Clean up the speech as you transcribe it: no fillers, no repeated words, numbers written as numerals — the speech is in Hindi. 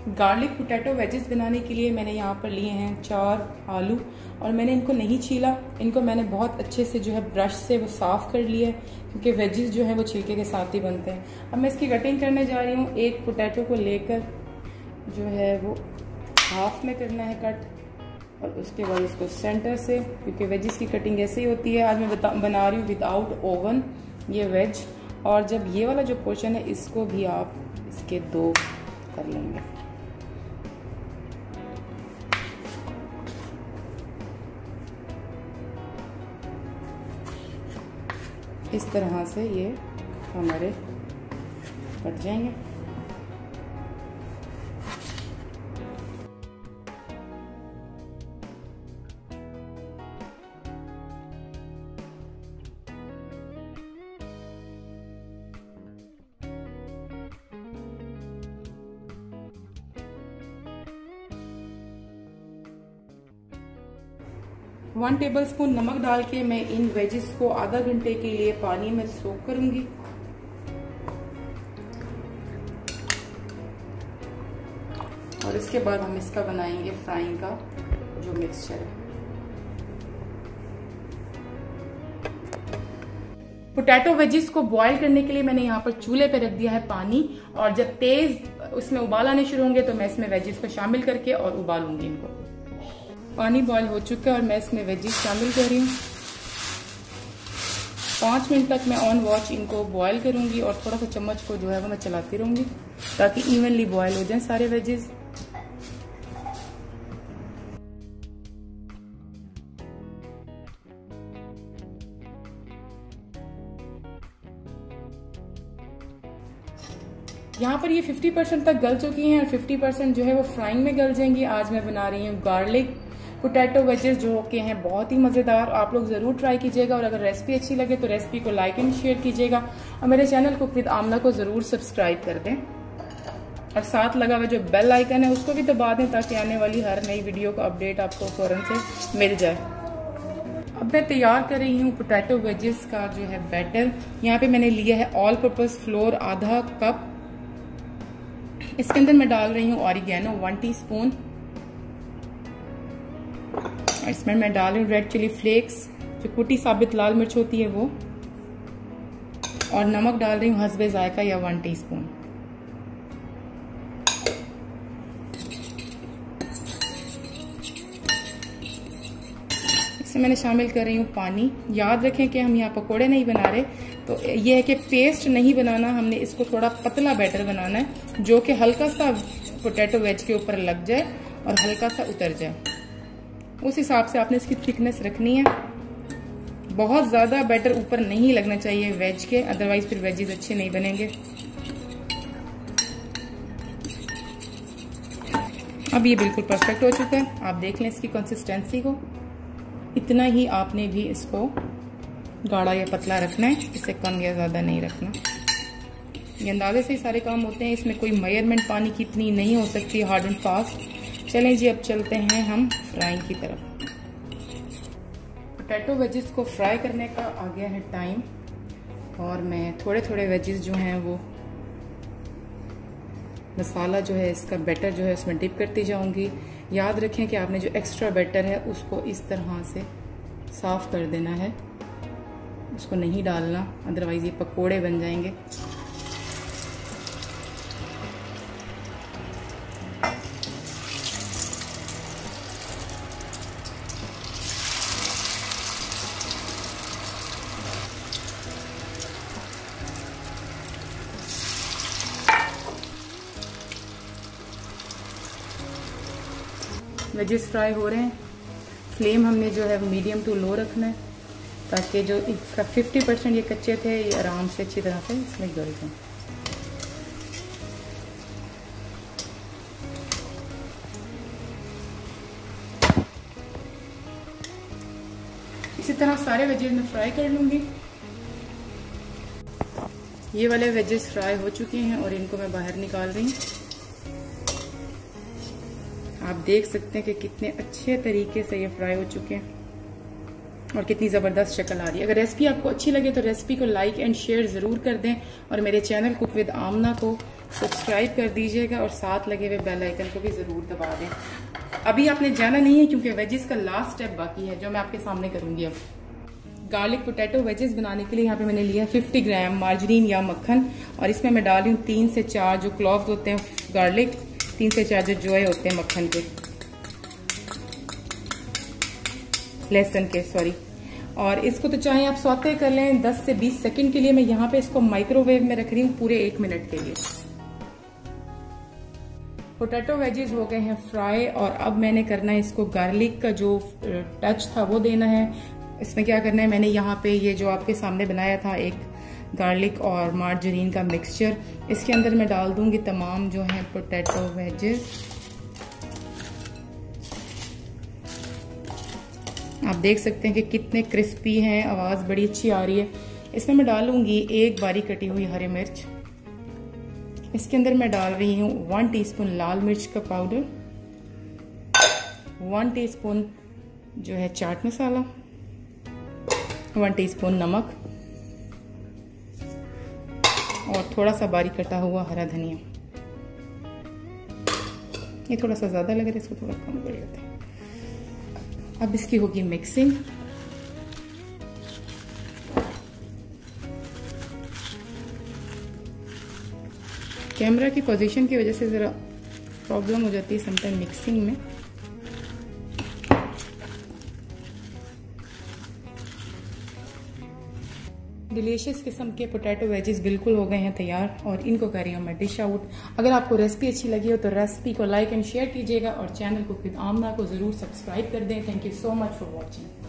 गार्लिक पोटैटो वेजेस बनाने के लिए मैंने यहाँ पर लिए हैं 4 आलू और मैंने इनको नहीं छीला। इनको मैंने बहुत अच्छे से जो है ब्रश से वो साफ़ कर लिया है, क्योंकि वेजेस जो है वो छिलके के साथ ही बनते हैं। अब मैं इसकी कटिंग करने जा रही हूँ। एक पोटैटो को लेकर जो है वो हाफ में करना है कट, और उसके बाद इसको सेंटर से, क्योंकि वेजेस की कटिंग ऐसे ही होती है। आज मैं बना रही हूँ विदाउट ओवन ये वेज। और जब ये वाला जो पोर्शन है इसको भी आप इसके 2 कर लेंगे। इस तरह से ये हमारे कट जाएंगे। वन टेबलस्पून नमक डाल के मैं इन वेजेस को आधा घंटे के लिए पानी में सोक करूंगी। और इसके बाद हम इसका बनाएंगे फ्राइंग का जो मिक्सचर है। पोटैटो वेजेस को बॉईल करने के लिए मैंने यहाँ पर चूल्हे पे रख दिया है पानी, और जब तेज उसमें उबाल आने शुरू होंगे तो मैं इसमें वेजेस को शामिल करके और उबालूंगी इनको। पानी बॉईल हो चुका है और मैं इसमें वेजीज शामिल कर रही हूँ। 5 मिनट तक मैं ऑन वॉच इनको बॉईल करूंगी और थोड़ा सा चम्मच को जो है वो मैं चलाती रहूंगी ताकि इवनली बॉईल हो जाएं सारे वेजीज। यहाँ पर ये 50% तक गल चुकी हैं और 50% जो है वो फ्राइंग में गल जाएंगी। आज मैं बना रही हूँ गार्लिक पोटैटो वेजेस जो कि हैं बहुत ही मज़ेदार। आप लोग ज़रूर ट्राई कीजिएगा, और अगर रेसिपी अच्छी लगे तो रेसिपी को लाइक एंड शेयर कीजिएगा, और मेरे चैनल कुक विद आमना को ज़रूर सब्सक्राइब कर दें, और साथ लगा हुआ जो बेल आइकन है उसको भी दबा दें ताकि आने वाली हर नई वीडियो का अपडेट आपको फौरन से मिल जाए। अब मैं तैयार कर रही हूँ पोटैटो वेजेस का जो है बैटर। यहाँ पे मैंने लिया है ऑल पर्पज फ्लोर आधा कप। इसके अंदर मैं डाल रही हूँ ऑरिगेनो 1 टीस्पून। इसमें मैं डाल रही हूँ रेड चिली फ्लेक्स, जो कुटी साबित लाल मिर्च होती है वो, और नमक डाल रही हूँ हस्बे जायका या 1 टीस्पून। इसमें मैंने शामिल कर रही हूँ पानी। याद रखें कि हम यहाँ पकोड़े नहीं बना रहे, तो ये है कि पेस्ट नहीं बनाना, हमने इसको थोड़ा पतला बैटर बनाना है जो कि हल्का सा पोटैटो वेज के ऊपर लग जाए और हल्का सा उतर जाए। उस हिसाब से आपने इसकी थिकनेस रखनी है। बहुत ज्यादा बैटर ऊपर नहीं लगना चाहिए वेज के, अदरवाइज फिर वेजेस अच्छे नहीं बनेंगे। अब ये बिल्कुल परफेक्ट हो चुका है। आप देख लें इसकी कंसिस्टेंसी को। इतना ही आपने भी इसको गाढ़ा या पतला रखना है, इससे कम या ज्यादा नहीं रखना। ये अंदाजे से ही सारे काम होते हैं, इसमें कोई मेजरमेंट पानी की इतनी नहीं हो सकती हार्ड एंड फास्ट। चलें जी, अब चलते हैं हम फ्राइंग की तरफ। पोटैटो वेजेस को फ्राई करने का आ गया है टाइम, और मैं थोड़े थोड़े वेजेस जो हैं वो मसाला जो है इसका बैटर जो है उसमें डिप करती जाऊंगी। याद रखें कि आपने जो एक्स्ट्रा बैटर है उसको इस तरह से साफ कर देना है, उसको नहीं डालना, अदरवाइज ये पकोड़े बन जाएंगे। वेजेस फ्राई हो रहे हैं। फ्लेम हमने जो है मीडियम टू लो रखना है ताकि जो इसका 50% ये कच्चे थे ये आराम से अच्छी तरह से इसमें गल जाए। इसी तरह सारे वेजेस में फ्राई कर लूंगी। ये वाले वेजेस फ्राई हो चुके हैं और इनको मैं बाहर निकाल रही हूँ। आप देख सकते हैं कि कितने अच्छे तरीके से ये फ्राई हो चुके हैं और कितनी ज़बरदस्त शक्ल आ रही है। अगर रेसिपी आपको अच्छी लगे तो रेसिपी को लाइक एंड शेयर ज़रूर कर दें और मेरे चैनल कुक विद आमना को सब्सक्राइब कर दीजिएगा और साथ लगे हुए बेल आइकन को भी ज़रूर दबा दें। अभी आपने जाना नहीं है क्योंकि वेजेस का लास्ट स्टेप बाकी है जो मैं आपके सामने करूँगी। अब गार्लिक पोटैटो वेजेस बनाने के लिए यहाँ पे मैंने लिया 50 ग्राम मार्जरीन या मक्खन और इसमें मैं डाल रही हूँ 3 से 4 जो क्लॉव्स होते हैं गार्लिक, 3 से 4 जो जोए होते हैं मक्खन के, लहसुन के सॉरी। और इसको तो चाहे आप सौते कर लें 10 से 20 सेकंड के लिए। मैं यहाँ पे इसको माइक्रोवेव में रख रही हूँ पूरे 1 मिनट के लिए। पोटैटो वेजेस हो गए हैं फ्राई और अब मैंने करना है इसको गार्लिक का जो टच था वो देना है। इसमें क्या करना है, मैंने यहाँ पे ये जो आपके सामने बनाया था एक गार्लिक और मार्जरीन का मिक्सचर, इसके अंदर मैं डाल दूंगी तमाम जो हैं पोटैटो वेजेस। आप देख सकते हैं कि कितने क्रिस्पी हैं, आवाज़ बड़ी अच्छी आ रही है। इसमें मैं डालूंगी 1 बारीक कटी हुई हरी मिर्च। इसके अंदर मैं डाल रही हूँ 1 टीस्पून लाल मिर्च का पाउडर, 1 टीस्पून जो है चाट मसाला, 1 टीस्पून नमक और थोड़ा सा बारीक कटा हुआ हरा धनिया। ये थोड़ा सा ज़्यादा लग रहा है, इसको थोड़ा कम कर लेते हैं। अब इसकी होगी मिक्सिंग। कैमरा की पोजीशन की वजह से ज़रा प्रॉब्लम हो जाती है समटाइम मिक्सिंग में। डिलीशियस किस्म के पोटैटो वेजेस बिल्कुल हो गए हैं तैयार और इनको कर रही हूँ मैं डिश आउट। अगर आपको रेसिपी अच्छी लगी हो तो रेसिपी को लाइक एंड शेयर कीजिएगा और चैनल को फिर आमना को ज़रूर सब्सक्राइब कर दें। Thank you so much for watching.